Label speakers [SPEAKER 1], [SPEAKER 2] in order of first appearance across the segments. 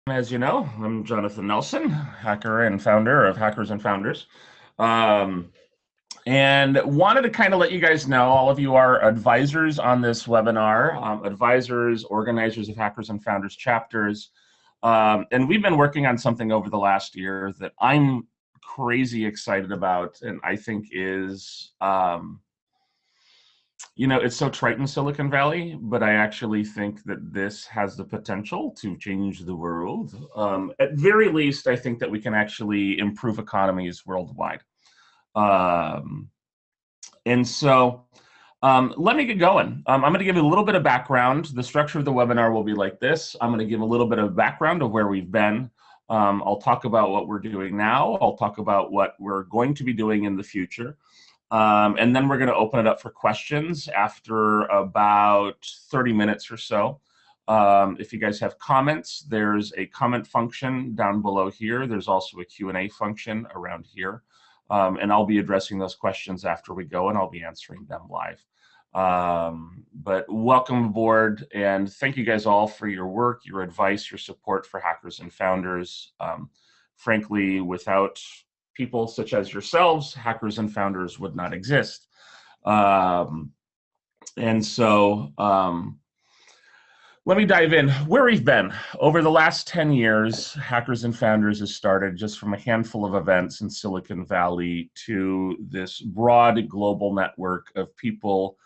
[SPEAKER 1] As you know, I'm Jonathan Nelson, hacker and founder of Hackers and Founders. Um, and wanted to kind of let you guys know, all of you are advisors on this webinar, advisors, organizers of Hackers and Founders chapters. And we've been working on something over the last year that I'm crazy excited about, and I think is it's so trite in Silicon Valley, but I actually think that this has the potential to change the world. At very least, I think that we can actually improve economies worldwide. Um, and so let me get going. I'm going to give you a little bit of background. The structure of the webinar will be like this. I'm going to give a little bit of background of where we've been. I'll talk about what we're doing now. I'll talk about what we're going to be doing in the future. And then we're going to open it up for questions after about 30 minutes or so. If you guys have comments, there's a comment function down below here. There's also a Q&A function around here. And I'll be addressing those questions after we go, and I'll be answering them live. But welcome aboard, and thank you guys all for your work, your advice, your support for Hackers and Founders. Frankly, without people such as yourselves, Hackers and Founders would not exist. And so let me dive in. Where we've been. Over the last 10 years, Hackers and Founders has started just from a handful of events in Silicon Valley to this broad global network of people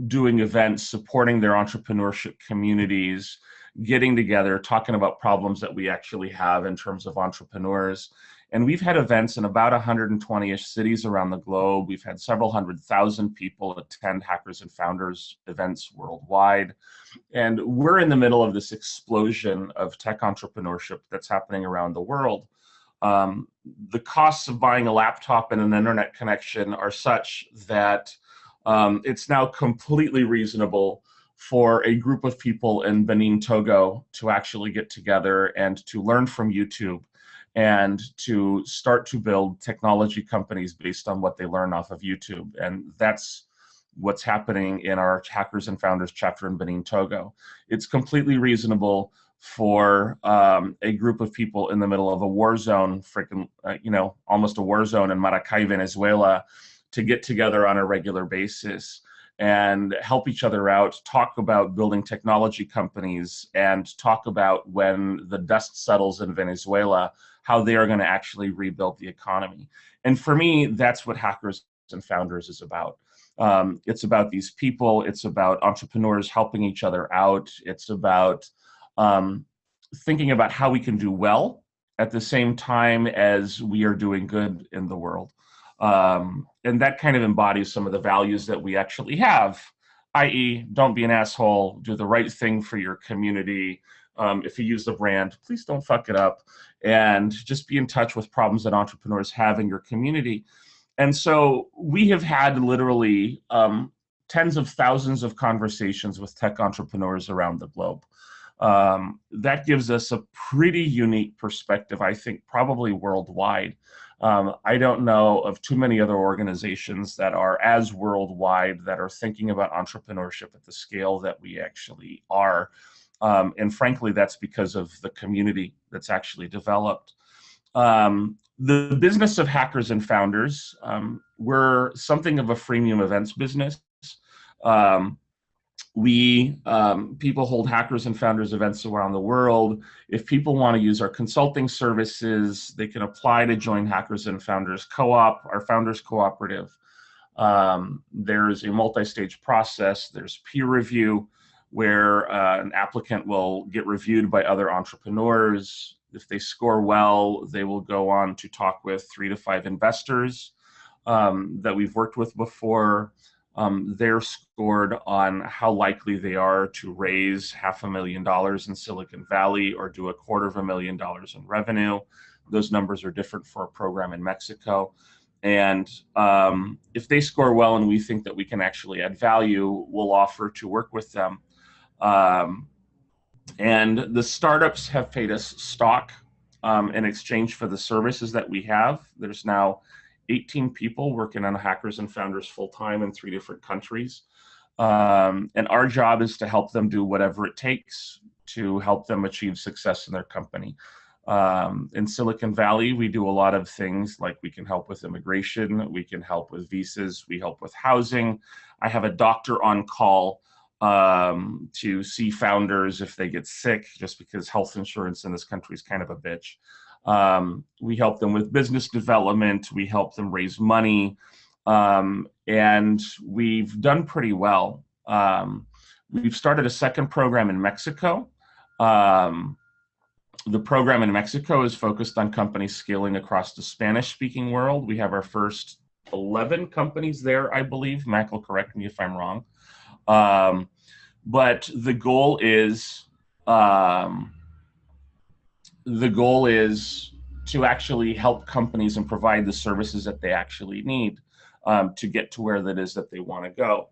[SPEAKER 1] doing events, supporting their entrepreneurship communities, getting together, talking about problems that we actually have in terms of entrepreneurs. And we've had events in about 120-ish cities around the globe. We've had several 100,000 people attend Hackers and Founders events worldwide. And we're in the middle of this explosion of tech entrepreneurship that's happening around the world. The costs of buying a laptop and an internet connection are such that it's now completely reasonable for a group of people in Benin, Togo to actually get together and to learn from YouTube and to start to build technology companies based on what they learn off of YouTube. And that's what's happening in our Hackers and Founders chapter in Benin, Togo. It's completely reasonable for a group of people in the middle of a war zone, almost a war zone in Maracay, Venezuela, to get together on a regular basis and help each other out, talk about building technology companies, and talk about when the dust settles in Venezuela, how they are going to actually rebuild the economy. And for me, that's what Hackers and Founders is about. It's about these people. It's about entrepreneurs helping each other out. It's about thinking about how we can do well at the same time as we are doing good in the world. And that kind of embodies some of the values that we actually have, i.e., don't be an asshole, do the right thing for your community. If you use the brand, please don't fuck it up, and just be in touch with problems that entrepreneurs have in your community. And so we have had literally tens of thousands of conversations with tech entrepreneurs around the globe. That gives us a pretty unique perspective, I think, probably worldwide. I don't know of too many other organizations that are as worldwide that are thinking about entrepreneurship at the scale that we actually are. And frankly, that's because of the community that's actually developed. The business of Hackers and Founders, we're something of a freemium events business. People hold Hackers and Founders events around the world. If people want to use our consulting services, they can apply to join Hackers and Founders Co-op, our Founders Cooperative. There's a multi-stage process. There's peer review, where an applicant will get reviewed by other entrepreneurs. If they score well, they will go on to talk with 3 to 5 investors that we've worked with before. They're scored on how likely they are to raise $500,000 in Silicon Valley or do $250,000 in revenue. Those numbers are different for a program in Mexico. And if they score well and we think that we can actually add value, we'll offer to work with them. And the startups have paid us stock in exchange for the services that we have. There's now 18 people working on Hackers and Founders full-time in 3 different countries. And our job is to help them do whatever it takes to help them achieve success in their company. In Silicon Valley, we do a lot of things like we can help with immigration, we can help with visas, we help with housing. I have a doctor on call to see founders if they get sick, just because health insurance in this country is kind of a bitch. We help them with business development, we help them raise money, and we've done pretty well. We've started a second program in Mexico. The program in Mexico is focused on companies scaling across the Spanish-speaking world. We have our first 11 companies there, I believe. Mac will correct me if I'm wrong. But the goal is to actually help companies and provide the services that they actually need to get to where that is that they want to go.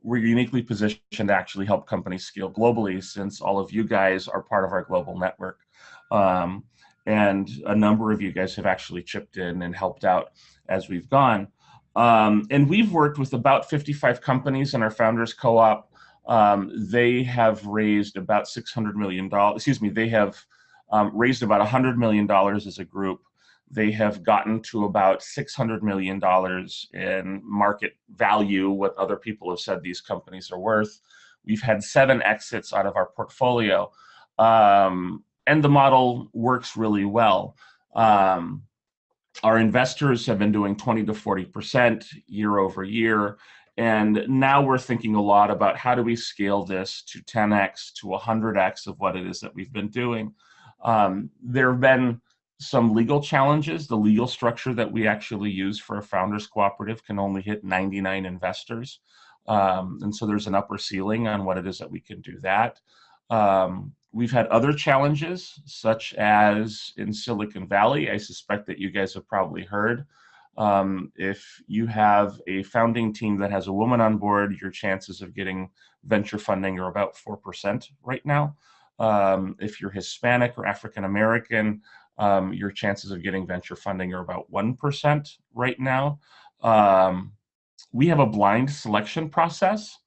[SPEAKER 1] We're uniquely positioned to actually help companies scale globally, since all of you guys are part of our global network. And a number of you guys have actually chipped in and helped out as we've gone. And we've worked with about 55 companies in our Founders Co-op. They have raised about $600 million. Excuse me, they have raised about $100 million as a group. They have gotten to about $600 million in market value, what other people have said these companies are worth. We've had 7 exits out of our portfolio. And the model works really well. Our investors have been doing 20 to 40% year over year. And now we're thinking a lot about how do we scale this to 10x to 100x of what it is that we've been doing. There have been some legal challenges. The legal structure that we actually use for a founders cooperative can only hit 99 investors. And so there's an upper ceiling on what it is that we can do that. We've had other challenges, such as in Silicon Valley. I suspect that you guys have probably heard. If you have a founding team that has a woman on board, your chances of getting venture funding are about 4% right now. If you're Hispanic or African American, your chances of getting venture funding are about 1% right now. We have a blind selection process.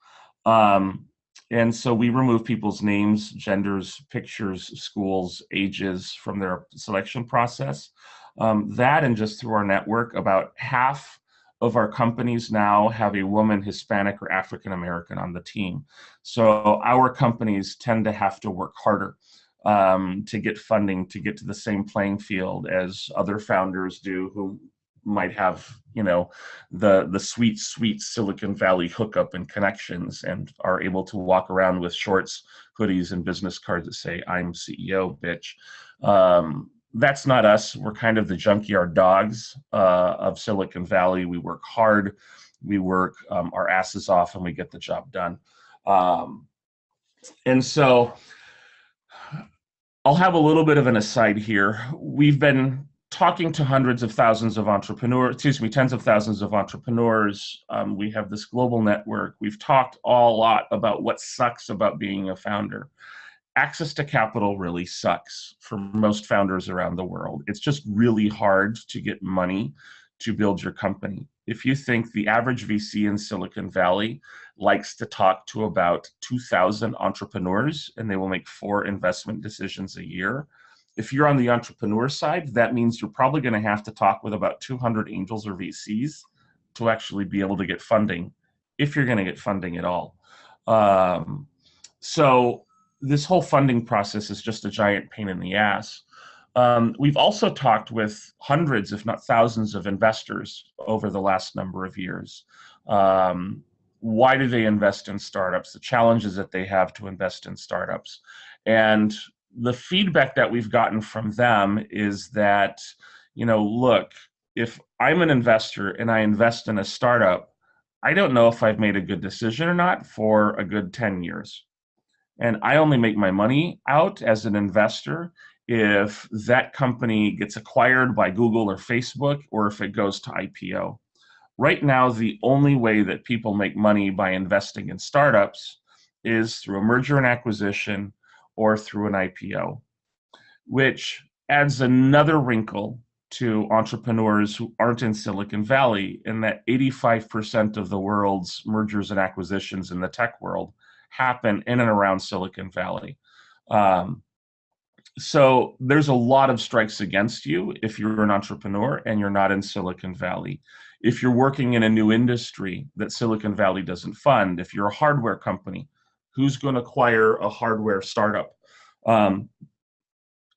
[SPEAKER 1] And so we remove people's names, genders, pictures, schools, ages from their selection process. That, and just through our network, about half of our companies now have a woman, Hispanic or African American on the team. So our companies tend to have to work harder to get funding, to get to the same playing field as other founders do, who might have, you know, the sweet Silicon Valley hookup and connections, and are able to walk around with shorts, hoodies, and business cards that say, "I'm CEO, bitch." That's not us. We're kind of the junkyard dogs of Silicon Valley. We work hard, we work our asses off, and we get the job done. And so I'll have a little bit of an aside here. We've been talking to hundreds of thousands of entrepreneurs, tens of thousands of entrepreneurs. We have this global network. We've talked a lot about what sucks about being a founder. Access to capital really sucks for most founders around the world. It's just really hard to get money to build your company. If you think the average VC in Silicon Valley likes to talk to about 2,000 entrepreneurs, and they will make 4 investment decisions a year, if you're on the entrepreneur side, that means you're probably going to have to talk with about 200 angels or VCs to actually be able to get funding, if you're going to get funding at all. So this whole funding process is just a giant pain in the ass. We've also talked with hundreds, if not thousands, of investors over the last number of years. Why do they invest in startups? The challenges that they have to invest in startups. And the feedback that we've gotten from them is that, you know, look, if I'm an investor and I invest in a startup, I don't know if I've made a good decision or not for a good 10 years. And I only make my money out as an investor if that company gets acquired by Google or Facebook, or if it goes to IPO. Right now, the only way that people make money by investing in startups is through a merger and acquisition or through an IPO, which adds another wrinkle to entrepreneurs who aren't in Silicon Valley, in that 85% of the world's mergers and acquisitions in the tech world happen in and around Silicon Valley. So there's a lot of strikes against you if you're an entrepreneur and you're not in Silicon Valley. If you're working in a new industry that Silicon Valley doesn't fund, if you're a hardware company, who's going to acquire a hardware startup?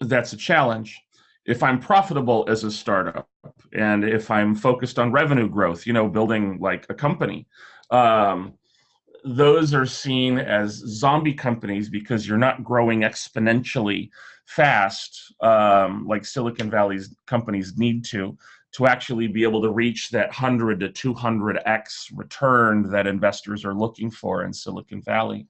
[SPEAKER 1] That's a challenge. If I'm profitable as a startup and if I'm focused on revenue growth, building like a company, those are seen as zombie companies because you're not growing exponentially fast like Silicon Valley's companies need to actually be able to reach that 100 to 200x return that investors are looking for in Silicon Valley.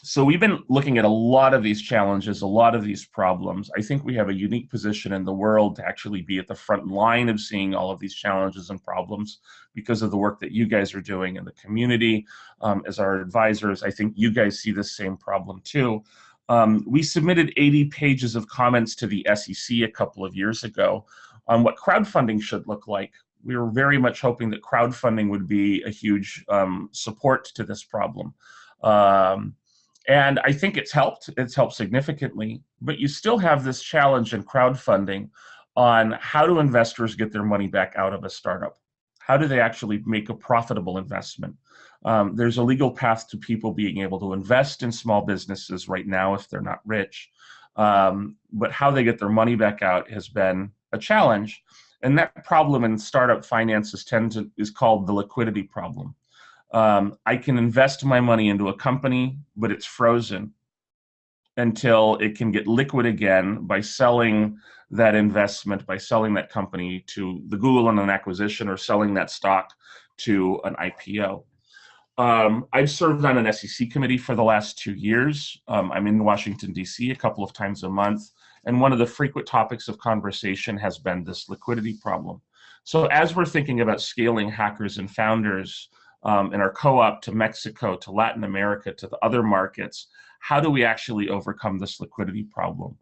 [SPEAKER 1] So we've been looking at a lot of these challenges, a lot of these problems. I think we have a unique position in the world to actually be at the front line of seeing all of these challenges and problems because of the work that you guys are doing in the community as our advisors. I think you guys see the same problem too. We submitted 80 pages of comments to the SEC a couple of years ago on what crowdfunding should look like. We were very much hoping that crowdfunding would be a huge support to this problem. And I think it's helped significantly, but you still have this challenge in crowdfunding on how do investors get their money back out of a startup? How do they actually make a profitable investment? There's a legal path to people being able to invest in small businesses right now if they're not rich, but how they get their money back out has been a challenge. And that problem in startup finances is called the liquidity problem. I can invest my money into a company, but it's frozen until it can get liquid again by selling that investment, by selling that company to the Google on an acquisition or selling that stock to an IPO. I've served on an SEC committee for the last 2 years. I'm in Washington, D.C. a couple of times a month. And one of the frequent topics of conversation has been this liquidity problem. So as we're thinking about scaling Hackers and Founders in our co-op to Mexico, to Latin America, to the other markets, how do we actually overcome this liquidity problem?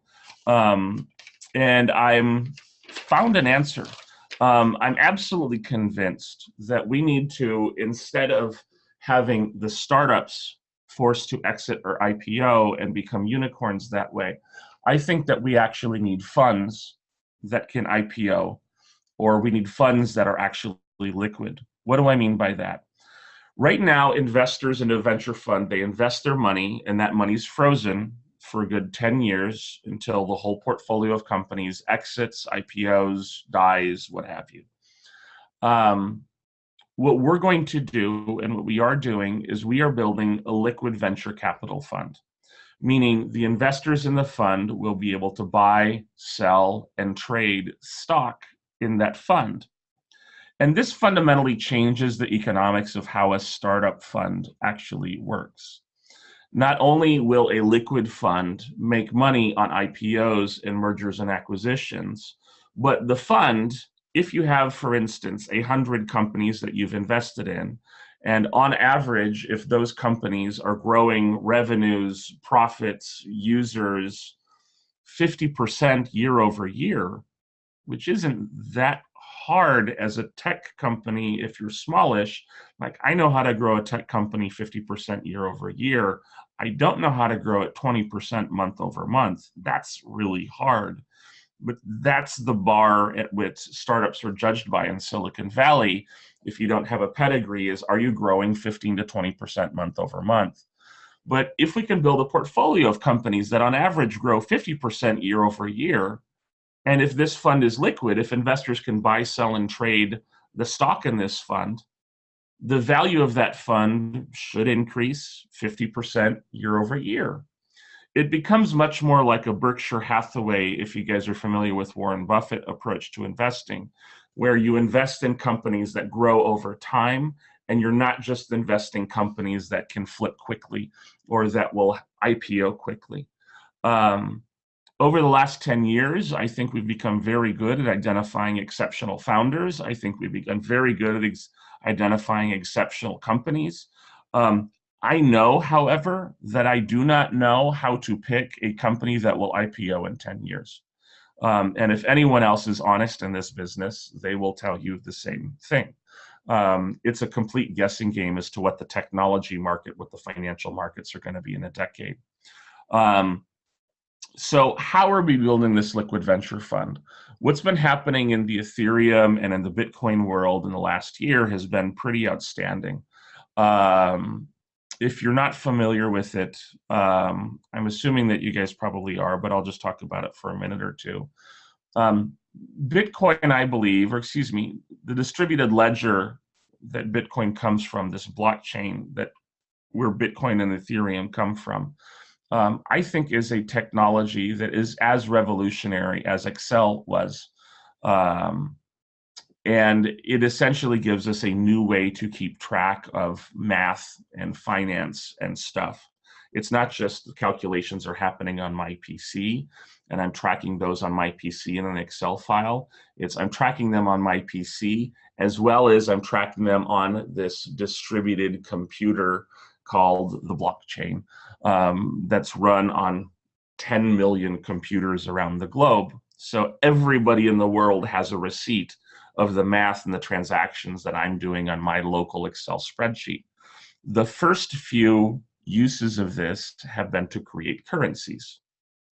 [SPEAKER 1] And I'm found an answer. I'm absolutely convinced that we need to, instead of having the startups forced to exit or IPO and become unicorns that way, I think that we actually need funds that can IPO, or we need funds that are actually liquid. What do I mean by that? Right now, investors in a venture fund, they invest their money and that money's frozen for a good 10 years until the whole portfolio of companies exits, IPOs, dies, what have you. What we're going to do and what we are doing is we are building a liquid venture capital fund, meaning the investors in the fund will be able to buy, sell, and trade stock in that fund. And this fundamentally changes the economics of how a startup fund actually works. Not only will a liquid fund make money on IPOs and mergers and acquisitions, but the fund, if you have, for instance, 100 companies that you've invested in, and on average, if those companies are growing revenues, profits, users 50% year over year, which isn't that hard as a tech company if you're smallish. Like, I know how to grow a tech company 50% year over year. I don't know how to grow it 20% month over month. That's really hard. But that's the bar at which startups are judged by in Silicon Valley. If you don't have a pedigree, is are you growing 15 to 20% month over month? But if we can build a portfolio of companies that on average grow 50% year over year, and if this fund is liquid, if investors can buy, sell, and trade the stock in this fund, the value of that fund should increase 50% year over year. It becomes much more like a Berkshire Hathaway, if you guys are familiar with Warren Buffett approach to investing, where you invest in companies that grow over time, and you're not just investing companies that can flip quickly or that will IPO quickly. Over the last 10 years, I think we've become very good at identifying exceptional founders. I think we've become very good at identifying exceptional companies. I know, however, that I do not know how to pick a company that will IPO in 10 years. And if anyone else is honest in this business, they will tell you the same thing. It's a complete guessing game as to what the technology market, what the financial markets are going to be in a decade. So how are we building this liquid venture fund? What's been happening in the Ethereum and in the Bitcoin world in the last year has been pretty outstanding. If you're not familiar with it, I'm assuming that you guys probably are, but I'll just talk about it for a minute or two. Bitcoin, I believe, or excuse me, the distributed ledger that Bitcoin comes from, this blockchain that where Bitcoin and Ethereum come from, I think is a technology that is as revolutionary as Excel was. And it essentially gives us a new way to keep track of math and finance and stuff. It's not just the calculations are happening on my PC and I'm tracking those on my PC in an Excel file. It's I'm tracking them on my PC as well as I'm tracking them on this distributed computer called the blockchain that's run on 10 million computers around the globe. So everybody in the world has a receipt of the math and the transactions that I'm doing on my local Excel spreadsheet. The first few uses of this have been to create currencies,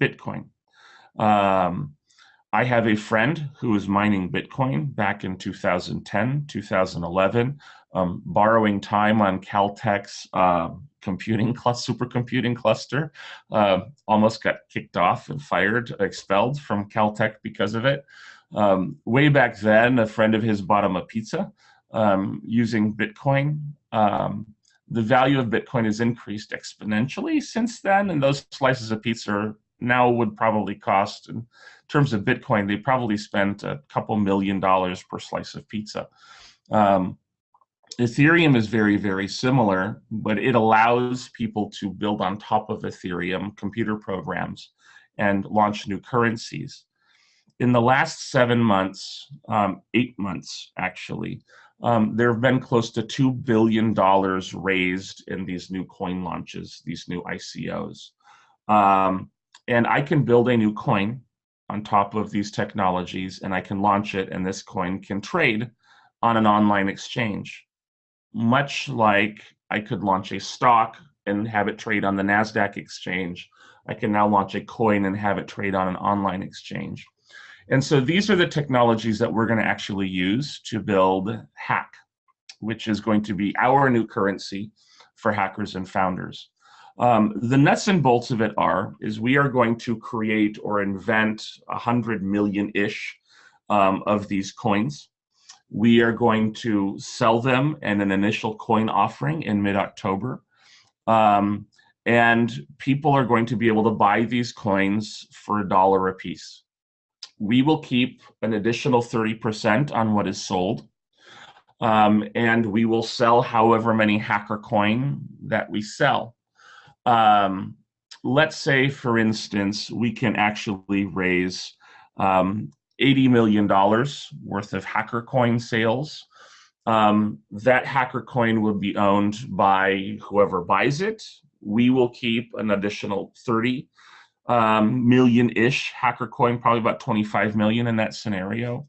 [SPEAKER 1] Bitcoin. I have a friend who was mining Bitcoin back in 2010, 2011, borrowing time on Caltech's supercomputing cluster, almost got kicked off and fired, expelled from Caltech because of it. Way back then, a friend of his bought him a pizza using Bitcoin. The value of Bitcoin has increased exponentially since then, and those slices of pizza now would probably cost, in terms of Bitcoin, they probably spent a couple $1 million per slice of pizza. Ethereum is very, very similar, but it allows people to build on top of Ethereum computer programs and launch new currencies. In the last 7 months, 8 months actually, there have been close to $2 billion raised in these new coin launches, these new ICOs. And I can build a new coin on top of these technologies, and I can launch it, and this coin can trade on an online exchange. Much like I could launch a stock and have it trade on the NASDAQ exchange, I can now launch a coin and have it trade on an online exchange. And so these are the technologies that we're going to actually use to build Hack, which is going to be our new currency for hackers and founders. The nuts and bolts of it is we are going to create or invent 100 million-ish of these coins. We are going to sell them in an initial coin offering in mid-October. And people are going to be able to buy these coins for $1 a piece. We will keep an additional 30% on what is sold. And we will sell however many hacker coin that we sell. Let's say, for instance, we can actually raise $80 million worth of hacker coin sales. That hacker coin will be owned by whoever buys it. We will keep an additional 30 million-ish hacker coin, probably about 25 million in that scenario.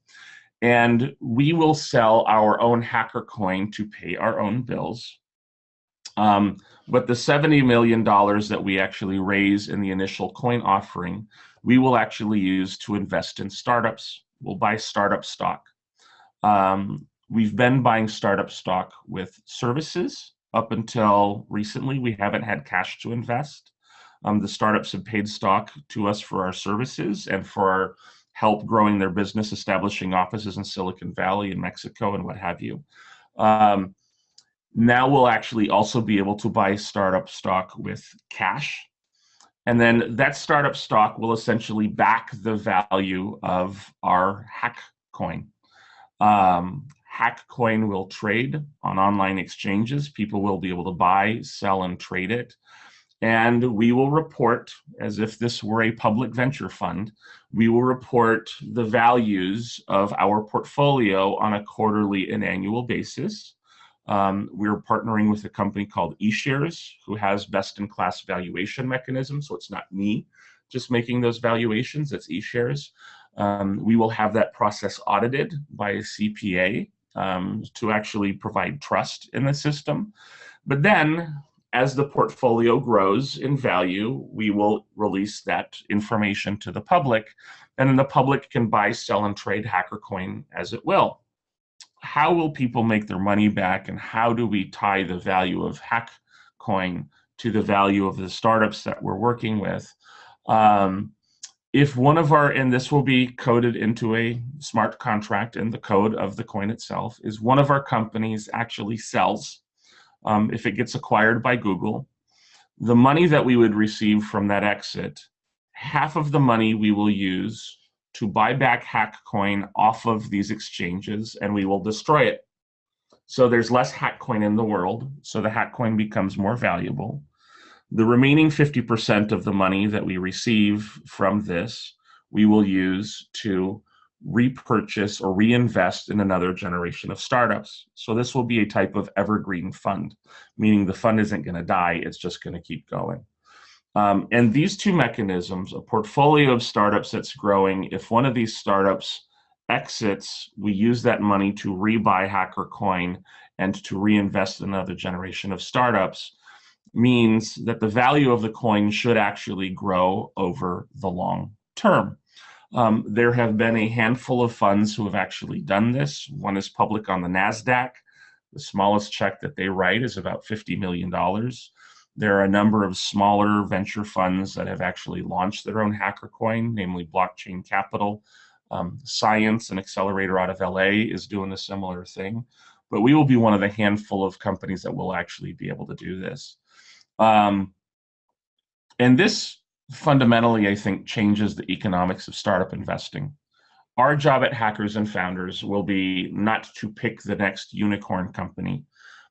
[SPEAKER 1] And we will sell our own hacker coin to pay our own bills. But the $70 million that we actually raise in the initial coin offering, we will actually use to invest in startups. We'll buy startup stock. We've been buying startup stock with services. Up until recently, we haven't had cash to invest. The startups have paid stock to us for our services and for our help growing their business, establishing offices in Silicon Valley and Mexico and what have you. Now we'll actually also be able to buy startup stock with cash. And then that startup stock will essentially back the value of our hack coin. Hack coin will trade on online exchanges. People will be able to buy, sell, and trade it. And we will report, as if this were a public venture fund, we will report the values of our portfolio on a quarterly and annual basis. We're partnering with a company called eShares, who has best-in-class valuation mechanisms. So it's not me just making those valuations, it's eShares. We will have that process audited by a CPA to actually provide trust in the system. But then, as the portfolio grows in value, we will release that information to the public, and then the public can buy, sell, and trade HackerCoin as it will. How will people make their money back, and how do we tie the value of HackerCoin to the value of the startups that we're working with? If one of our, and this will be coded into a smart contract in the code of the coin itself, is one of our companies actually sells, if it gets acquired by Google, the money that we would receive from that exit, half of the money we will use to buy back HackerCoin off of these exchanges, and we will destroy it. So there's less HackerCoin in the world, so the HackerCoin becomes more valuable. The remaining 50% of the money that we receive from this, we will use to repurchase or reinvest in another generation of startups. So this will be a type of evergreen fund, meaning the fund isn't going to die, it's just going to keep going. And these two mechanisms, a portfolio of startups that's growing, if one of these startups exits, we use that money to rebuy HackerCoin and to reinvest in another generation of startups, means that the value of the coin should actually grow over the long term. There have been a handful of funds who have actually done this. One is public on the NASDAQ. The smallest check that they write is about $50 million. There are a number of smaller venture funds that have actually launched their own HackerCoin, namely Blockchain Capital. Science, an accelerator out of LA, is doing a similar thing. But we will be one of the handful of companies that will actually be able to do this. And this fundamentally, I think, changes the economics of startup investing. Our job at Hackers and Founders will be not to pick the next unicorn company,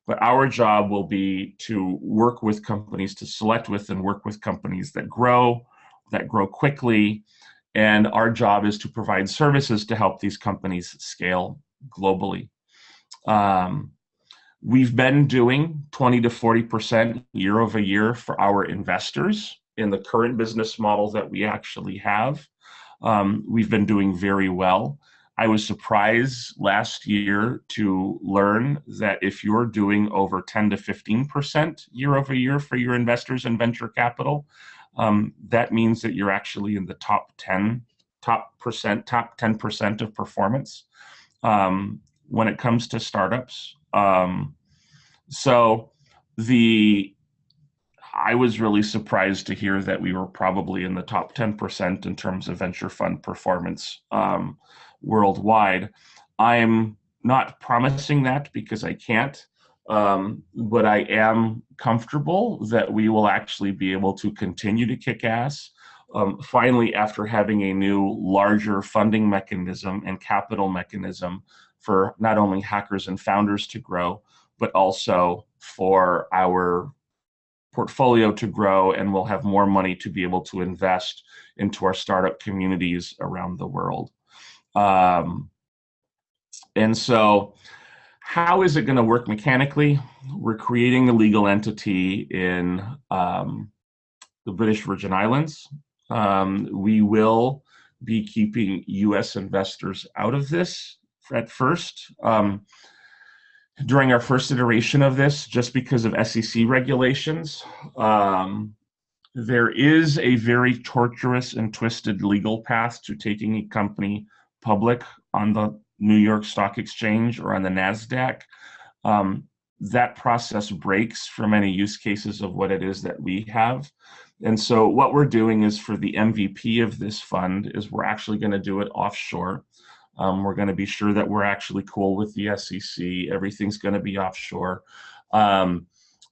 [SPEAKER 1] but our job will be to work with companies, to select with and work with companies that grow quickly. And our job is to provide services to help these companies scale globally. We've been doing 20 to 40% year over year for our investors in the current business model that we actually have. We've been doing very well. I was surprised last year to learn that if you're doing over 10 to 15% year over year for your investors in venture capital, that means that you're actually in the top 10% of performance when it comes to startups. I was really surprised to hear that we were probably in the top 10% in terms of venture fund performance worldwide. I'm not promising that because I can't, but I am comfortable that we will actually be able to continue to kick ass. Finally, after having a new, larger funding mechanism and capital mechanism for not only Hackers and Founders to grow, but also for our portfolio to grow, and we'll have more money to be able to invest into our startup communities around the world. And so how is it going to work mechanically? We're creating a legal entity in the British Virgin Islands. We will be keeping US investors out of this at first. During our first iteration of this, just because of SEC regulations, there is a very torturous and twisted legal path to taking a company public on the New York Stock Exchange or on the NASDAQ. That process breaks from any use cases of what it is that we have. And so what we're doing is, for the MVP of this fund, is we're actually going to do it offshore. We're going to be sure that we're actually cool with the SEC. Everything's going to be offshore. And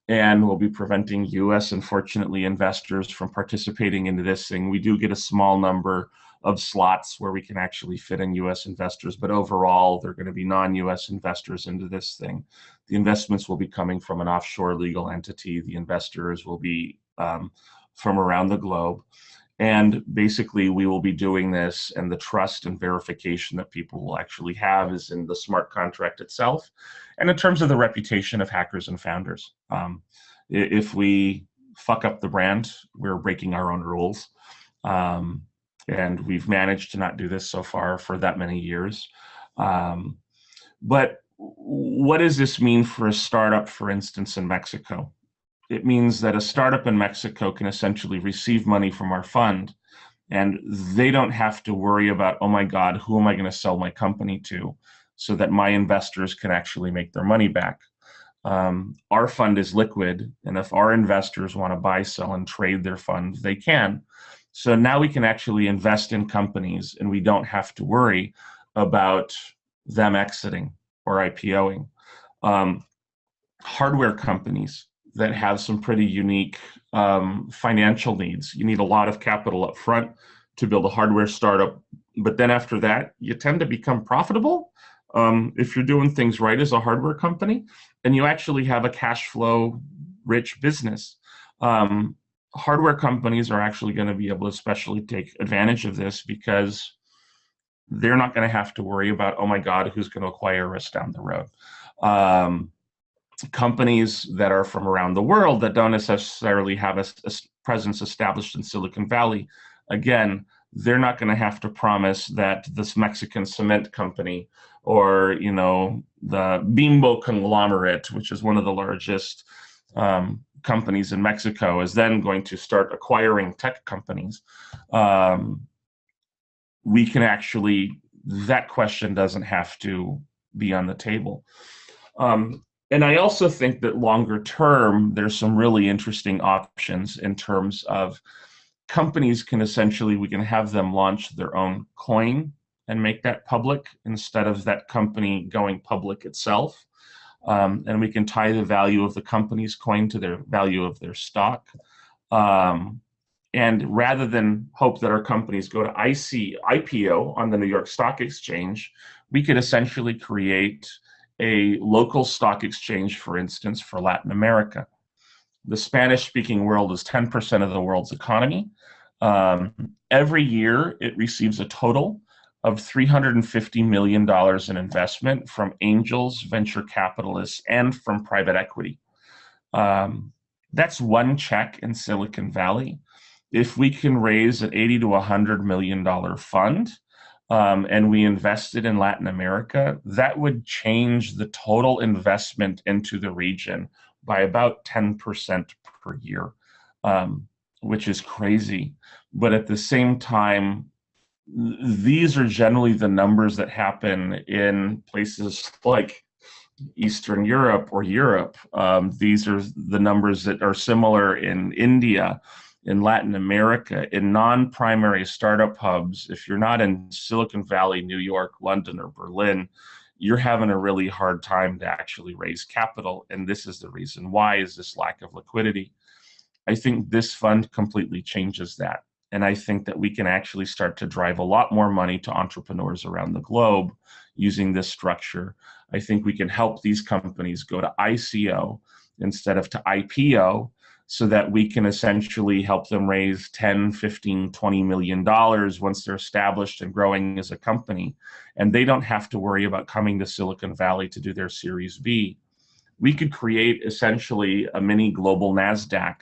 [SPEAKER 1] we'll be preventing US, unfortunately, investors from participating into this thing. We do get a small number of slots where we can actually fit in US investors, but overall, they're going to be non-US investors into this thing. The investments will be coming from an offshore legal entity. The investors will be from around the globe. And basically, we will be doing this, and the trust and verification that people will actually have is in the smart contract itself, and in terms of the reputation of Hackers and Founders. If we fuck up the brand, we're breaking our own rules. And we've managed to not do this so far for that many years. But what does this mean for a startup, for instance, in Mexico? It means that a startup in Mexico can essentially receive money from our fund, and they don't have to worry about, oh my God, who am I going to sell my company to so that my investors can actually make their money back? Our fund is liquid, and if our investors want to buy, sell, and trade their fund, they can. So now we can actually invest in companies, and we don't have to worry about them exiting or IPOing. Um, Hardware companies that have some pretty unique financial needs. You need a lot of capital up front to build a hardware startup, but then after that, you tend to become profitable if you're doing things right as a hardware company, and you actually have a cash flow rich business. Hardware companies are actually going to be able to especially take advantage of this because they're not going to have to worry about, oh my God, who's going to acquire us down the road. Companies that are from around the world that don't necessarily have a presence established in Silicon Valley, again, they're not going to have to promise that this Mexican cement company or, you know, the Bimbo conglomerate, which is one of the largest companies in Mexico, is then going to start acquiring tech companies. We can actually, that question doesn't have to be on the table. And I also think that longer term, there's some really interesting options in terms of companies can essentially, we can have them launch their own coin and make that public instead of that company going public itself. And we can tie the value of the company's coin to their value of their stock. And rather than hope that our companies go to IPO on the New York Stock Exchange, we could essentially create a local stock exchange, for instance, for Latin America. The Spanish-speaking world is 10% of the world's economy. Every year, it receives a total of $350 million in investment from angels, venture capitalists, and from private equity. That's one check in Silicon Valley. If we can raise an $80 to $100 million fund, and we invested in Latin America, that would change the total investment into the region by about 10% per year, which is crazy. But at the same time, these are generally the numbers that happen in places like Eastern Europe or Europe. These are the numbers that are similar in India, in Latin America, in non-primary startup hubs. If you're not in Silicon Valley, New York, London, or Berlin, you're having a really hard time to actually raise capital. And this is the reason why, is this lack of liquidity. I think this fund completely changes that. And I think that we can actually start to drive a lot more money to entrepreneurs around the globe using this structure. I think we can help these companies go to ICO instead of to IPO, so that we can essentially help them raise 10, 15, $20 million once they're established and growing as a company. And they don't have to worry about coming to Silicon Valley to do their Series B. We could create essentially a mini global NASDAQ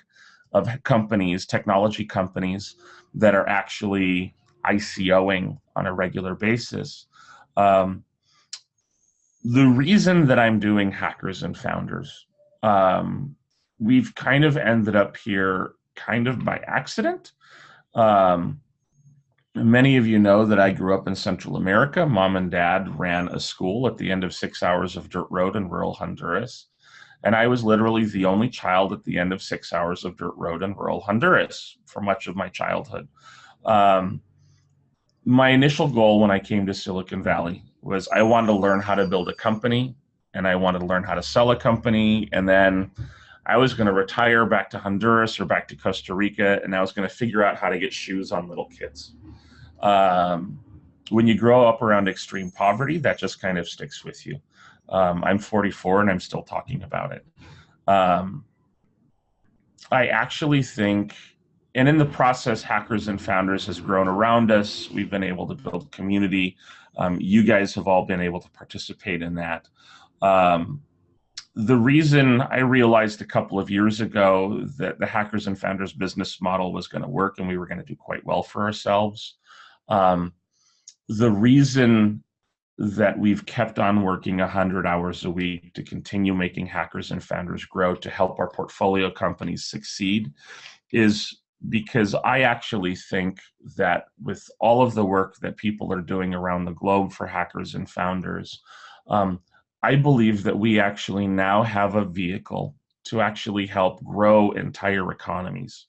[SPEAKER 1] of companies, technology companies, that are actually ICOing on a regular basis. The reason that I'm doing Hackers and Founders, we've kind of ended up here kind of by accident. Many of you know that I grew up in Central America. Mom and Dad ran a school at the end of 6 hours of dirt road in rural Honduras. And I was literally the only child at the end of 6 hours of dirt road in rural Honduras for much of my childhood. My initial goal when I came to Silicon Valley was I wanted to learn how to build a company, and I wanted to learn how to sell a company, and then I was going to retire back to Honduras or back to Costa Rica, and I was going to figure out how to get shoes on little kids. When you grow up around extreme poverty, that just kind of sticks with you. I'm 44 and I'm still talking about it. I actually think, and in the process, Hackers and Founders has grown around us. We've been able to build a community. You guys have all been able to participate in that. The reason I realized a couple of years ago that the Hackers and Founders business model was going to work and we were going to do quite well for ourselves, the reason that we've kept on working 100 hours a week to continue making Hackers and Founders grow, to help our portfolio companies succeed, is because I actually think that with all of the work that people are doing around the globe for Hackers and Founders, I believe that we actually now have a vehicle to actually help grow entire economies.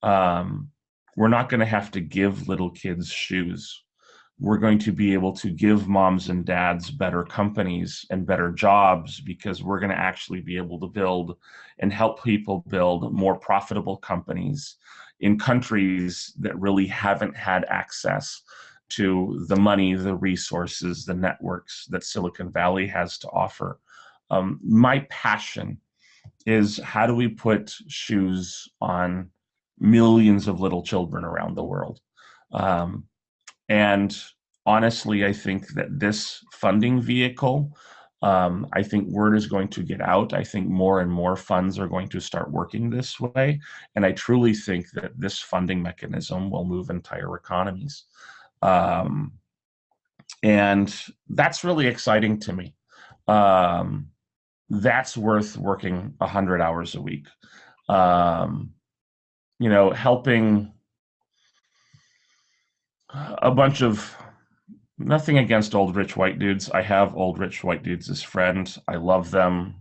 [SPEAKER 1] We're not going to have to give little kids shoes. We're going to be able to give moms and dads better companies and better jobs, because we're going to actually be able to build and help people build more profitable companies in countries that really haven't had access to the money, the resources, the networks that Silicon Valley has to offer. My passion is, how do we put shoes on millions of little children around the world? And honestly, I think that this funding vehicle, I think word is going to get out. I think more and more funds are going to start working this way. And I truly think that this funding mechanism will move entire economies. And that's really exciting to me. That's worth working 100 hours a week. Helping a bunch of, nothing against old rich white dudes. I have old rich white dudes as friends. I love them.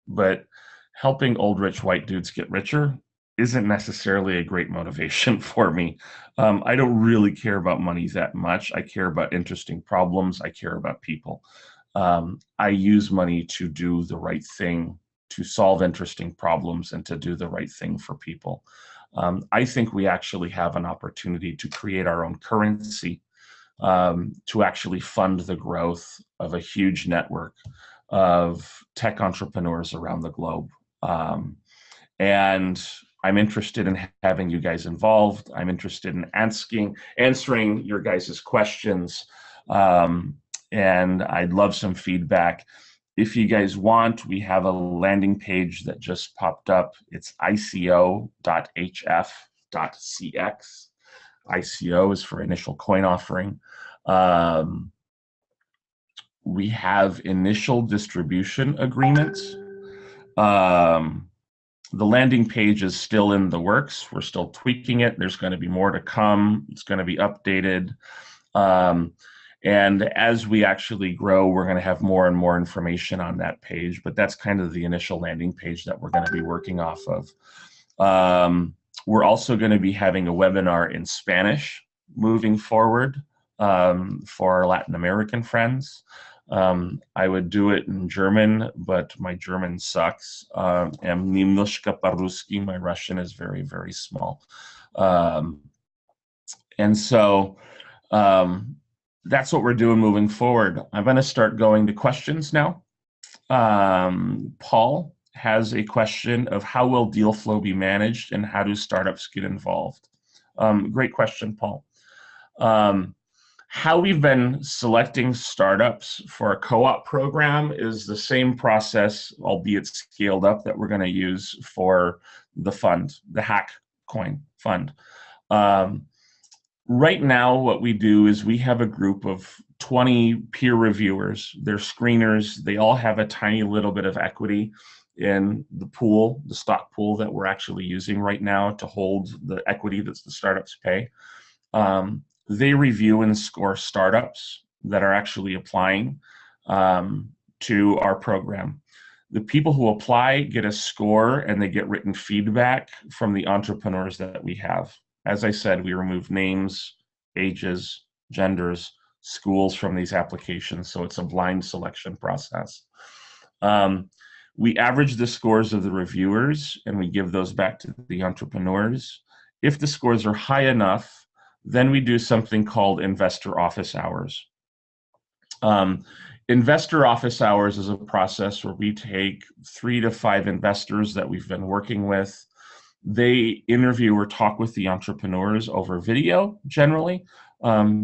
[SPEAKER 1] But helping old rich white dudes get richer isn't necessarily a great motivation for me. I don't really care about money that much. I care about interesting problems. I care about people. I use money to do the right thing, to solve interesting problems, and to do the right thing for people. I think we actually have an opportunity to create our own currency, to actually fund the growth of a huge network of tech entrepreneurs around the globe. And I'm interested in having you guys involved. I'm interested in answering your guys' questions. And I'd love some feedback. If you guys want, we have a landing page that just popped up. It's ico.hf.cx. ICO is for initial coin offering. We have initial distribution agreements. The landing page is still in the works. We're still tweaking it. There's going to be more to come. It's going to be updated. And as we actually grow, we're going to have more and more information on that page. But that's kind of the initial landing page that we're going to be working off of. We're also going to be having a webinar in Spanish moving forward for our Latin American friends. I would do it in German, but my German sucks. Немножко по-русски, my Russian is very, very small. And so that's what we're doing moving forward. I'm going to start going to questions now. Paul has a question of, how will deal flow be managed and how do startups get involved? Great question, Paul. How we've been selecting startups for a co-op program is the same process, albeit scaled up, that we're going to use for the fund, the Hack Coin Fund. Right now, what we do is we have a group of 20 peer reviewers. They're screeners. They all have a tiny little bit of equity in the pool, the stock pool that we're actually using right now to hold the equity that the startups pay. They review and score startups that are actually applying to our program. The people who apply get a score and they get written feedback from the entrepreneurs that we have. As I said, we remove names, ages, genders, schools from these applications, so it's a blind selection process. We average the scores of the reviewers and we give those back to the entrepreneurs. If the scores are high enough, then we do something called investor office hours. Investor office hours is a process where we take 3 to 5 investors that we've been working with. They interview or talk with the entrepreneurs over video, generally,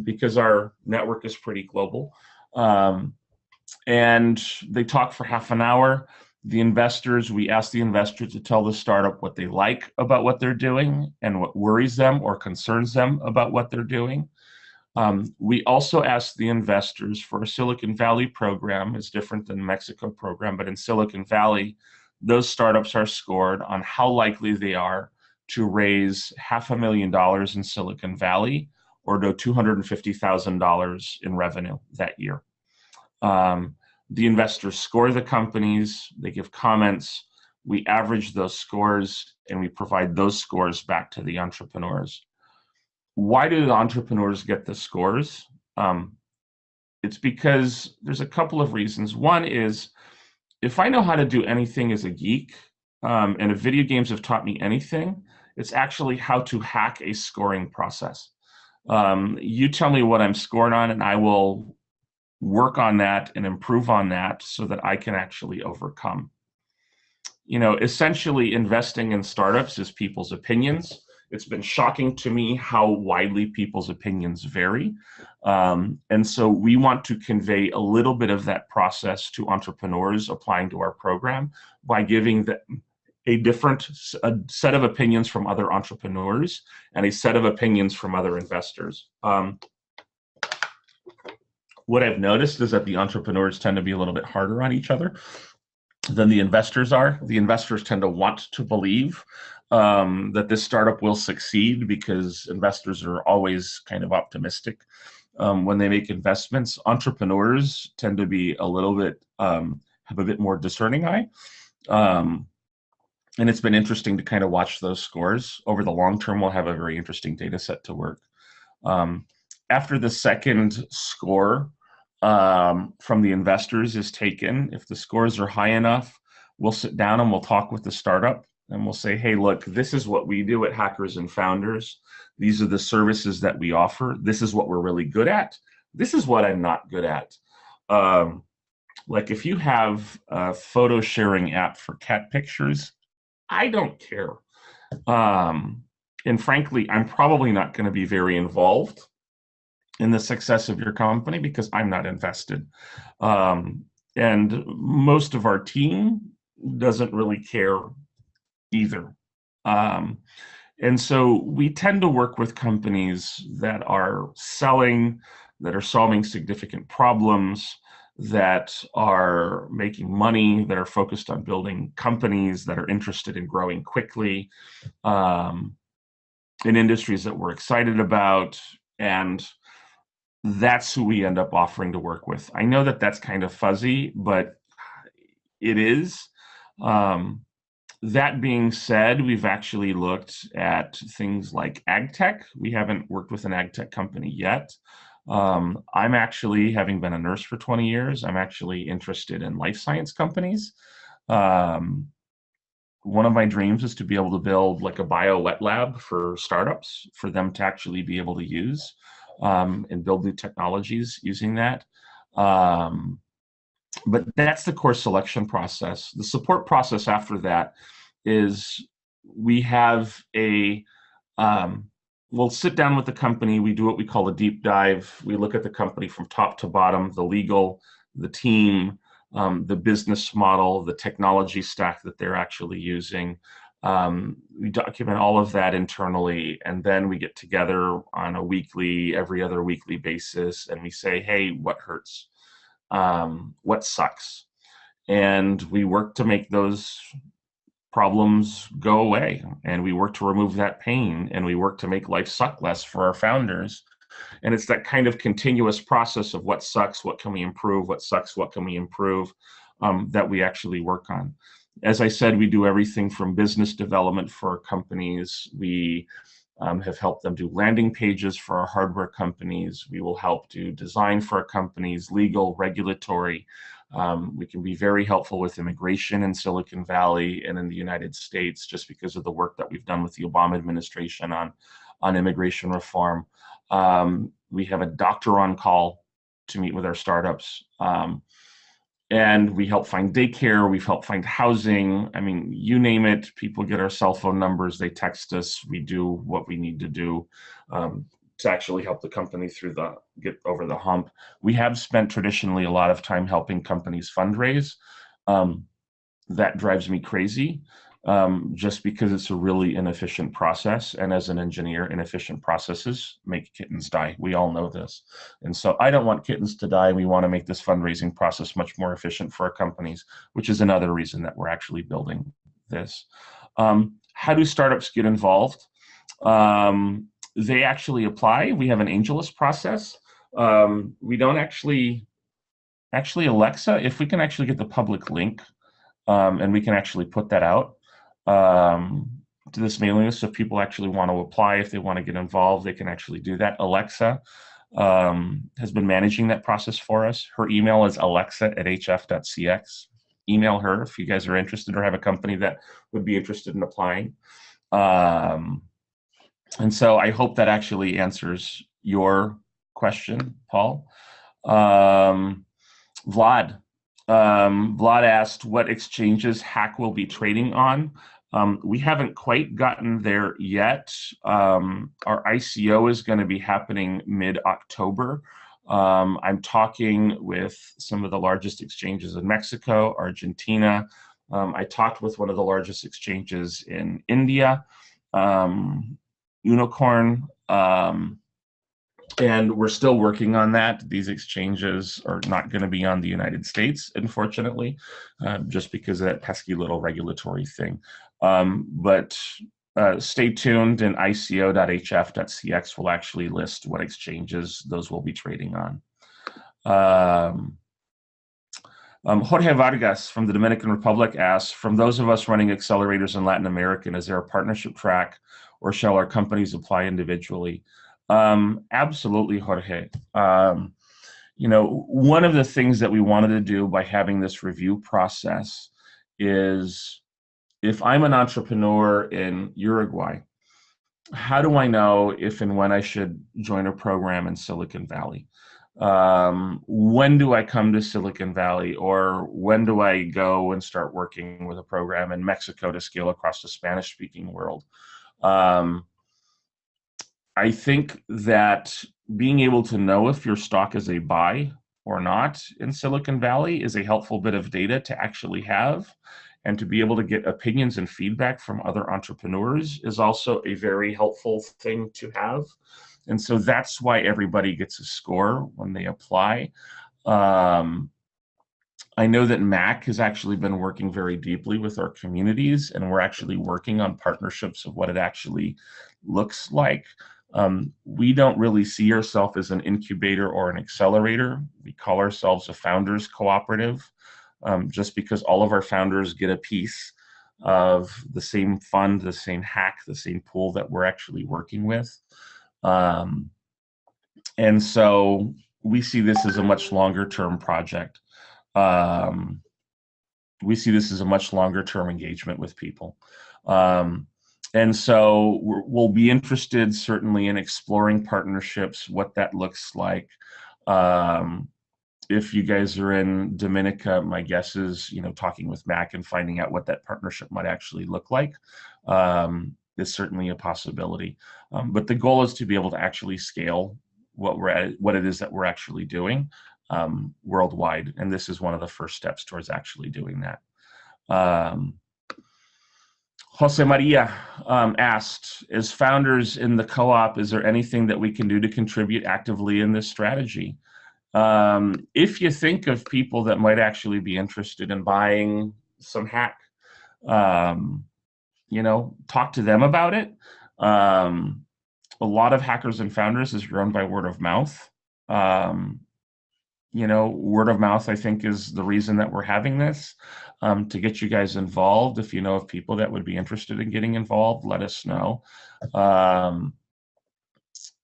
[SPEAKER 1] because our network is pretty global. And they talk for half an hour. The investors, we ask the investor to tell the startup what they like about what they're doing and what worries them or concerns them about what they're doing. We also ask the investors for a Silicon Valley program. Is different than the Mexico program, but in Silicon Valley, those startups are scored on how likely they are to raise $500,000 in Silicon Valley or to $250,000 in revenue that year. The investors score the companies, they give comments, we average those scores, and we provide those scores back to the entrepreneurs. Why do the entrepreneurs get the scores? It's because there's a couple of reasons. One is, if I know how to do anything as a geek, and if video games have taught me anything, it's actually how to hack a scoring process. You tell me what I'm scored on, and I will work on that and improve on that so that I can actually overcome. Essentially investing in startups is people's opinions. It's been shocking to me how widely people's opinions vary. And so we want to convey a little bit of that process to entrepreneurs applying to our program by giving them a set of opinions from other entrepreneurs and a set of opinions from other investors. What I've noticed is that the entrepreneurs tend to be a little bit harder on each other than the investors are. The investors tend to want to believe that this startup will succeed because investors are always kind of optimistic when they make investments. Entrepreneurs tend to be a little bit, have a bit more discerning eye. And it's been interesting to kind of watch those scores. Over the long term, we'll have a very interesting data set to work. After the second score from the investors is taken, if the scores are high enough, we'll sit down and we'll talk with the startup and we'll say, hey, look, this is what we do at Hackers and Founders. These are the services that we offer. This is what we're really good at. This is what I'm not good at. Like if you have a photo sharing app for cat pictures, I don't care. And frankly, I'm probably not going to be very involved in the success of your company because I'm not invested. And most of our team doesn't really care either. And so we tend to work with companies that are selling, that are solving significant problems, that are making money, that are focused on building companies, that are interested in growing quickly, in industries that we're excited about. And that's who we end up offering to work with. I know that that's kind of fuzzy, but it is. That being said, we've actually looked at things like ag tech. We haven't worked with an ag tech company yet. I'm actually, having been a nurse for 20 years, I'm actually interested in life science companies. One of my dreams is to be able to build like a bio wet lab for startups, for them to actually be able to use and build new technologies using that. But that's the course selection process. The support process after that is we have we'll sit down with the company, we do what we call a deep dive. We look at the company from top to bottom, the legal, the team, the business model, the technology stack that they're actually using. We document all of that internally, and then we get together on a weekly, every other weekly basis, and we say, hey, what hurts? What sucks? And we work to make those problems go away, and we work to remove that pain, and we work to make life suck less for our founders. And it's that kind of continuous process of what sucks, what can we improve, what sucks, what can we improve, that we actually work on. As I said, we do everything from business development for companies. We have helped them do landing pages for our hardware companies. We will help do design for our companies, legal, regulatory. We can be very helpful with immigration in Silicon Valley and in the United States, just because of the work that we've done with the Obama administration on immigration reform. We have a doctor on call to meet with our startups. And we help find daycare, we've helped find housing. I mean, you name it, people get our cell phone numbers, they text us, we do what we need to do to actually help the company get over the hump. We have spent traditionally a lot of time helping companies fundraise. That drives me crazy. just because it's a really inefficient process. And as an engineer, inefficient processes make kittens die. We all know this. And so I don't want kittens to die. We want to make this fundraising process much more efficient for our companies, which is another reason that we're actually building this. How do startups get involved? They actually apply. We have an AngelList process. We don't actually Alexa, if we can actually get the public link, and we can actually put that out to this mailing list. So if people actually want to apply, if they want to get involved, they can actually do that. Alexa has been managing that process for us. Her email is alexa@hf.cx. Email her if you guys are interested or have a company that would be interested in applying. And so I hope that actually answers your question, Paul. Vlad asked what exchanges Hack will be trading on. We haven't quite gotten there yet. Our ICO is going to be happening mid-October. I'm talking with some of the largest exchanges in Mexico, Argentina. I talked with one of the largest exchanges in India, Unicorn, and we're still working on that. These exchanges are not going to be on the United States, unfortunately, just because of that pesky little regulatory thing. But stay tuned, and ico.hf.cx will actually list what exchanges those will be trading on. Jorge Vargas from the Dominican Republic asks, from those of us running accelerators in Latin America, is there a partnership track, or shall our companies apply individually? Absolutely, Jorge. One of the things that we wanted to do by having this review process is, if I'm an entrepreneur in Uruguay, how do I know if and when I should join a program in Silicon Valley? When do I come to Silicon Valley, or when do I go and start working with a program in Mexico to scale across the Spanish-speaking world? I think that being able to know if your stock is a buy or not in Silicon Valley is a helpful bit of data to actually have, and to be able to get opinions and feedback from other entrepreneurs is also a very helpful thing to have. And so that's why everybody gets a score when they apply. I know that Mac has actually been working very deeply with our communities, and we're actually working on partnerships of what it actually looks like. We don't really see ourselves as an incubator or an accelerator. We call ourselves a founders cooperative, just because all of our founders get a piece of the same fund, the same hack, the same pool that we're actually working with. And so we see this as a much longer term project. We see this as a much longer term engagement with people. And so we'll be interested certainly in exploring partnerships, what that looks like. If you guys are in Dominica, my guess is, talking with Mac and finding out what that partnership might actually look like is certainly a possibility. But the goal is to be able to actually scale what it is that we're actually doing worldwide. And this is one of the first steps towards actually doing that. Jose Maria asked, as founders in the co-op, is there anything that we can do to contribute actively in this strategy? If you think of people that might actually be interested in buying some hack, talk to them about it. A lot of Hackers and Founders is run by word of mouth. Word of mouth, I think, is the reason that we're having this, to get you guys involved. If you know of people that would be interested in getting involved, let us know.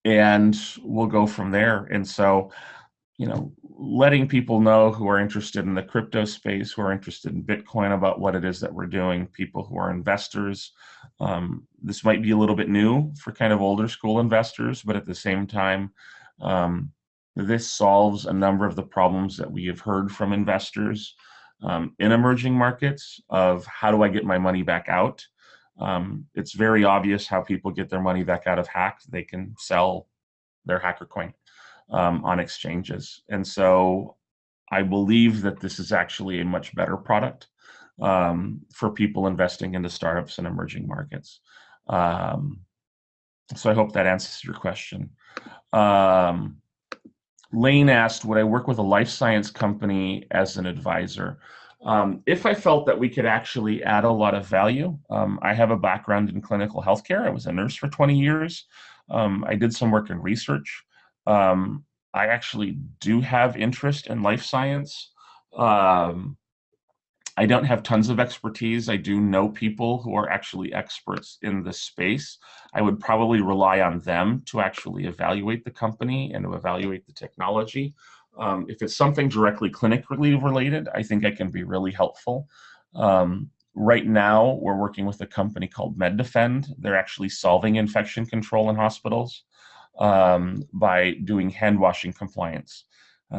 [SPEAKER 1] And we'll go from there. And so, letting people know who are interested in the crypto space, who are interested in Bitcoin, about what it is that we're doing, people who are investors. This might be a little bit new for kind of older school investors, but at the same time, this solves a number of the problems that we have heard from investors in emerging markets of, how do I get my money back out? It's very obvious how people get their money back out of hack. They can sell their hacker coin on exchanges. And so I believe that this is actually a much better product for people investing into startups and emerging markets. So I hope that answers your question. Lane asked, would I work with a life science company as an advisor? If I felt that we could actually add a lot of value, I have a background in clinical healthcare. I was a nurse for 20 years. I did some work in research. I actually do have interest in life science. I don't have tons of expertise. I do know people who are actually experts in this space. I would probably rely on them to actually evaluate the company and to evaluate the technology. If it's something directly clinically related, I think I can be really helpful. Right now, we're working with a company called MedDefend. They're actually solving infection control in hospitals by doing hand washing compliance.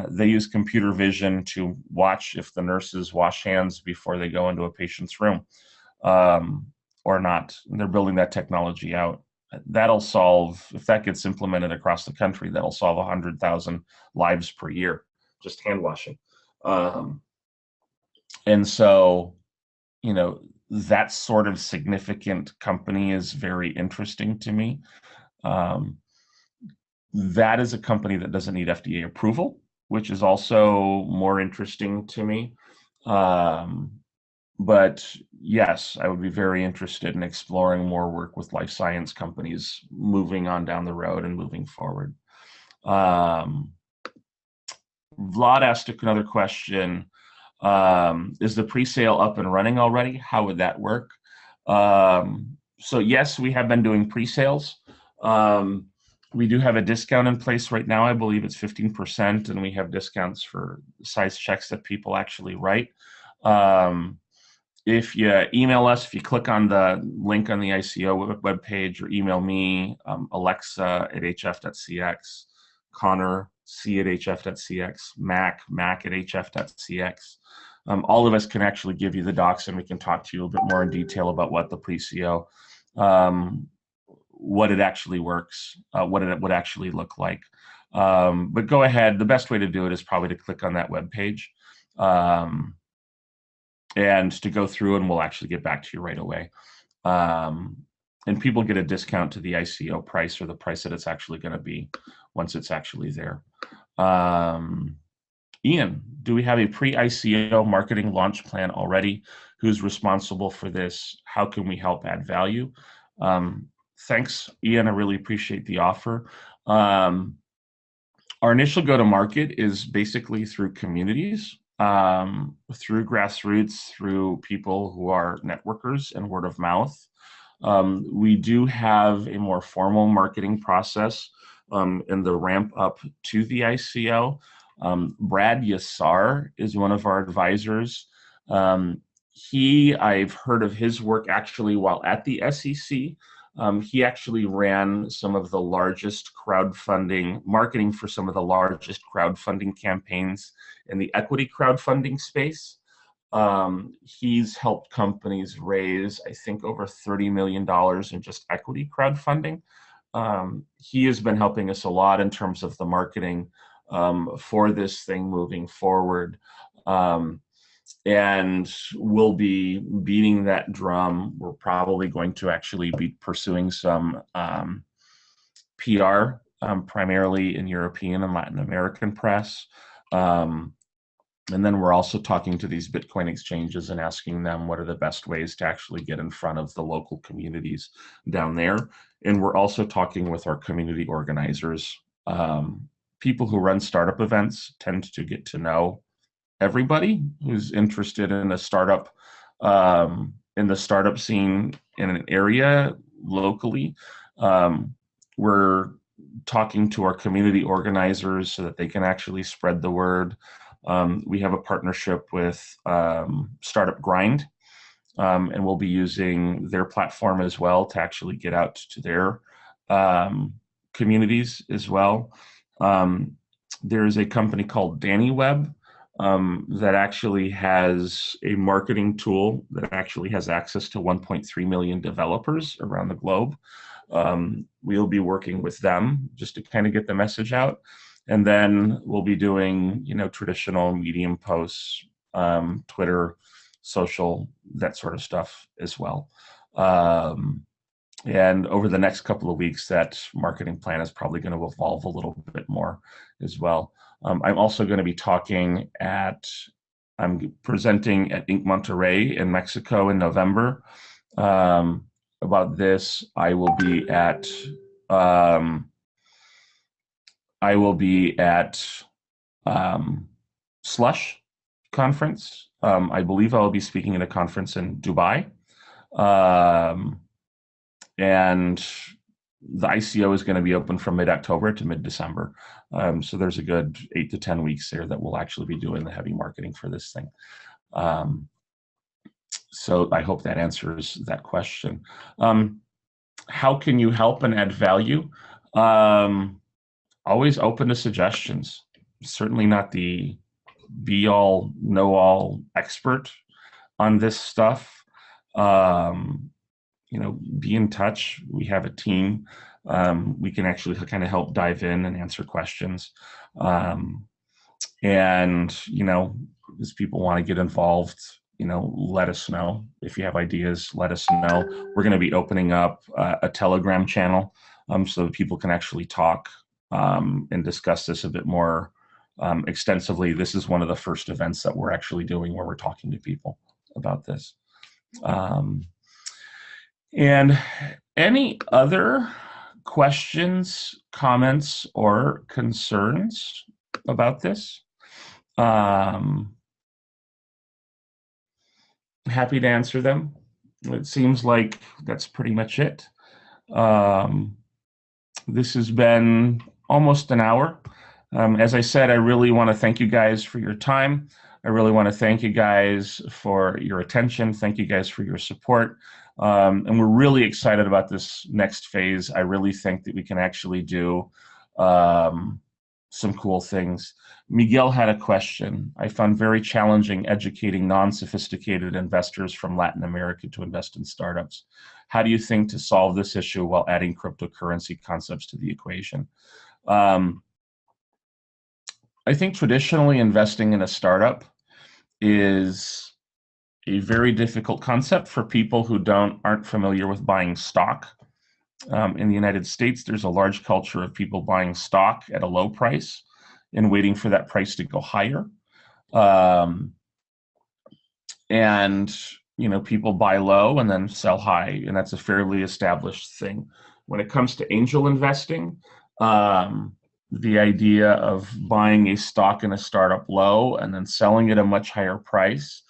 [SPEAKER 1] They use computer vision to watch if the nurses wash hands before they go into a patient's room or not. And they're building that technology out. That'll solve, if that gets implemented across the country, that'll solve 100,000 lives per year, just hand washing. And so, you know, that sort of significant company is very interesting to me. That is a company that doesn't need FDA approval, which is also more interesting to me. But yes, I would be very interested in exploring more work with life science companies moving on down the road and moving forward. Vlad asked another question. Is the pre-sale up and running already? How would that work? So yes, we have been doing pre-sales. We do have a discount in place right now. I believe it's 15%, and we have discounts for size checks that people actually write. If you email us, if you click on the link on the ICO webpage, or email me, Alexa at hf.cx, Connor, C at hf.cx, Mac at hf.cx. All of us can actually give you the docs, and we can talk to you a bit more in detail about what the pre-CO, what it actually works, what it would actually look like. But go ahead. The best way to do it is probably to click on that webpage and to go through, and we'll actually get back to you right away. And people get a discount to the ICO price, or the price that it's actually going to be once it's actually there. Ian, do we have a pre-ICO marketing launch plan already? Who's responsible for this? How can we help add value? Thanks, Ian. I really appreciate the offer. Our initial go-to-market is basically through communities, through grassroots, through people who are networkers and word of mouth. We do have a more formal marketing process in the ramp up to the ICO. Brad Yassar is one of our advisors. I've heard of his work actually while at the SEC. He actually ran some of the largest marketing for some of the largest crowdfunding campaigns in the equity crowdfunding space. He's helped companies raise, I think, over $30 million in just equity crowdfunding. He has been helping us a lot in terms of the marketing for this thing moving forward. And we'll be beating that drum. We're probably going to actually be pursuing some PR, primarily in European and Latin American press. And then we're also talking to these Bitcoin exchanges and asking them what are the best ways to actually get in front of the local communities down there. And we're also talking with our community organizers. People who run startup events tend to get to know everybody who's interested in a startup, in the startup scene in an area locally. We're talking to our community organizers so that they can actually spread the word. We have a partnership with Startup Grind, and we'll be using their platform as well to actually get out to their communities as well. There's a company called DannyWeb that actually has a marketing tool that actually has access to 1.3 million developers around the globe. We'll be working with them just to kind of get the message out. And then we'll be doing, traditional Medium posts, Twitter, social, that sort of stuff as well. And over the next couple of weeks, that marketing plan is probably going to evolve a little bit more as well. I'm also going to be I'm presenting at Inc. Monterrey in Mexico in November. About this, I will be at Slush conference. I believe I will be speaking at a conference in Dubai. And the ICO is going to be open from mid-October to mid-December. So there's a good 8 to 10 weeks there that we'll actually be doing the heavy marketing for this thing. So I hope that answers that question. How can you help and add value? Always open to suggestions. Certainly not the be-all, know-all expert on this stuff. Be in touch. We have a team. We can actually kind of help dive in and answer questions. And, as people want to get involved, let us know. If you have ideas, let us know. We're going to be opening up a Telegram channel so that people can actually talk and discuss this a bit more extensively. This is one of the first events that we're actually doing where we're talking to people about this. And any other questions, comments, or concerns about this? Happy to answer them. It seems like that's pretty much it. This has been almost an hour. As I said, I really want to thank you guys for your time. I really want to thank you guys for your attention. Thank you guys for your support. And we're really excited about this next phase. I really think that we can actually do some cool things. Miguel had a question. I found very challenging educating non-sophisticated investors from Latin America to invest in startups. How do you think to solve this issue while adding cryptocurrency concepts to the equation? I think traditionally investing in a startup is a very difficult concept for people who aren't familiar with buying stock. In the United States, there's a large culture of people buying stock at a low price and waiting for that price to go higher. People buy low and then sell high, and that's a fairly established thing. When it comes to angel investing, the idea of buying a stock in a startup low and then selling at a much higher price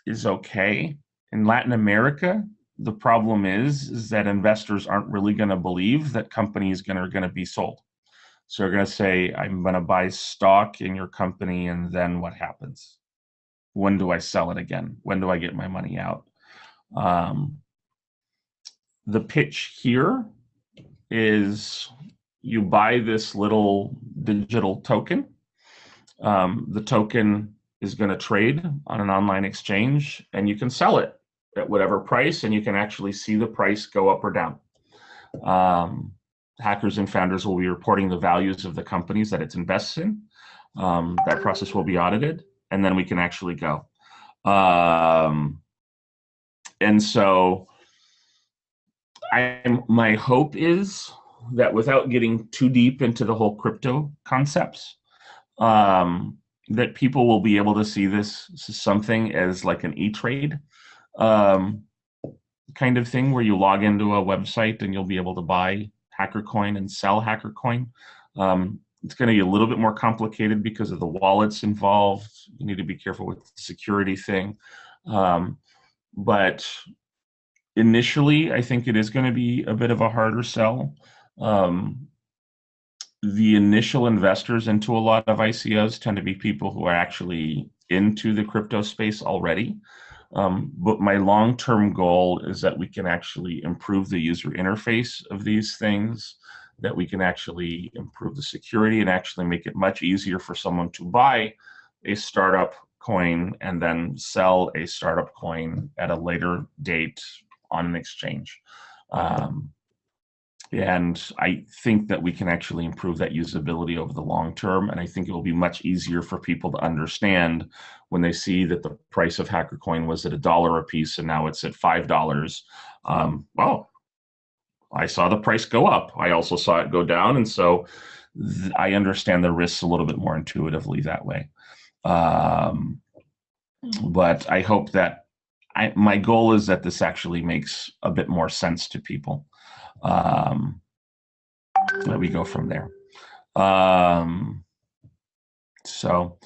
[SPEAKER 1] is okay. In Latin America, the problem is that investors aren't really going to believe that companies are going to be sold. So they're going to say, I'm going to buy stock in your company, and then what happens? When do I sell it again? When do I get my money out? The pitch here is you buy this little digital token. The token is going to trade on an online exchange, and you can sell it at whatever price, and you can actually see the price go up or down. Hackers and founders will be reporting the values of the companies that it's invests in. That process will be audited, and then we can actually go. And so my hope is that without getting too deep into the whole crypto concepts, that people will be able to see this something as like an e-trade kind of thing, where you log into a website and you'll be able to buy HackerCoin and sell HackerCoin. It's going to be a little bit more complicated because of the wallets involved. You need to be careful with the security thing. But initially, I think it is going to be a bit of a harder sell. The initial investors into a lot of ICOs tend to be people who are actually into the crypto space already. But my long-term goal is that we can actually improve the user interface of these things, that we can actually improve the security and actually make it much easier for someone to buy a startup coin and then sell a startup coin at a later date on an exchange. And I think that we can actually improve that usability over the long term. And I think it will be much easier for people to understand when they see that the price of HackerCoin was at $1 a piece and now it's at $5. Well, I saw the price go up. I also saw it go down. And so I understand the risks a little bit more intuitively that way. But I hope that my goal is that this actually makes a bit more sense to people. Let me go from there. So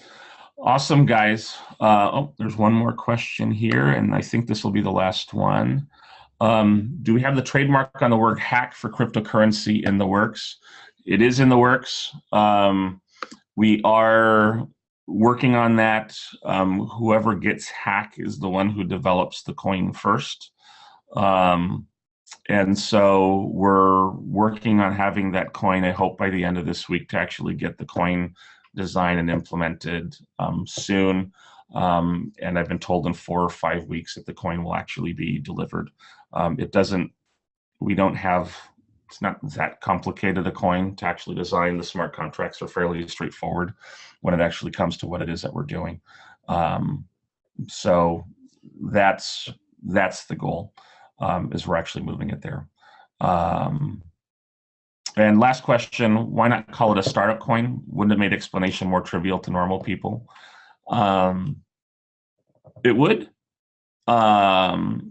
[SPEAKER 1] awesome, guys. Oh, there's one more question here, and I think this will be the last one. Do we have the trademark on the word hack for cryptocurrency in the works? It is in the works. We are working on that. Whoever gets hack is the one who develops the coin first. And so we're working on having that coin, I hope by the end of this week, to actually get the coin designed and implemented soon. And I've been told in 4 or 5 weeks that the coin will actually be delivered. It's not that complicated a coin to actually design. The smart contracts are fairly straightforward when it actually comes to what it is that we're doing. So that's the goal, is we're actually moving it there. And last question, why not call it a startup coin? Wouldn't it make explanation more trivial to normal people? It would.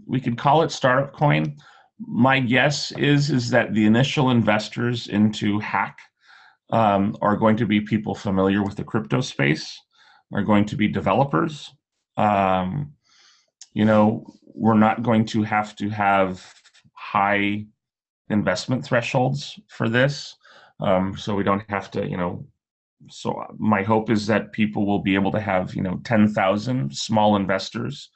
[SPEAKER 1] We could call it startup coin. My guess is that the initial investors into hack are going to be people familiar with the crypto space, are going to be developers. We're not going to have high investment thresholds for this. So we don't have to, so my hope is that people will be able to have, 10,000 small investors.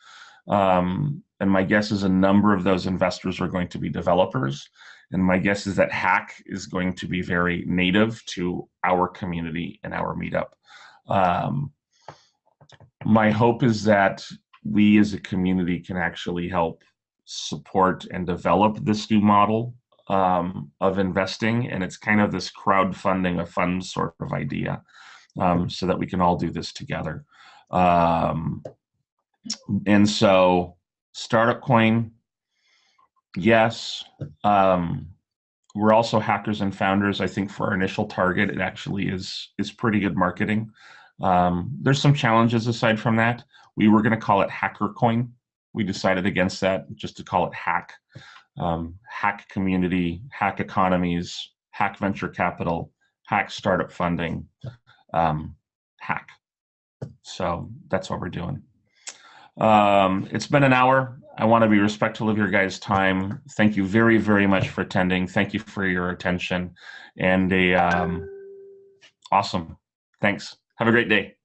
[SPEAKER 1] And my guess is a number of those investors are going to be developers. And my guess is that hack is going to be very native to our community and our meetup. My hope is that we as a community can actually help support and develop this new model of investing. And it's kind of this crowdfunding a fund sort of idea, so that we can all do this together. And so startup coin, yes. We're also hackers and founders. I think for our initial target, it actually is pretty good marketing. There's some challenges aside from that. We were going to call it Hacker Coin. We decided against that, just to call it hack. Hack community, hack economies, hack venture capital, hack startup funding, hack. So that's what we're doing. It's been an hour. I want to be respectful of your guys' time. Thank you very, very much for attending. Thank you for your attention. And awesome. Thanks. Have a great day.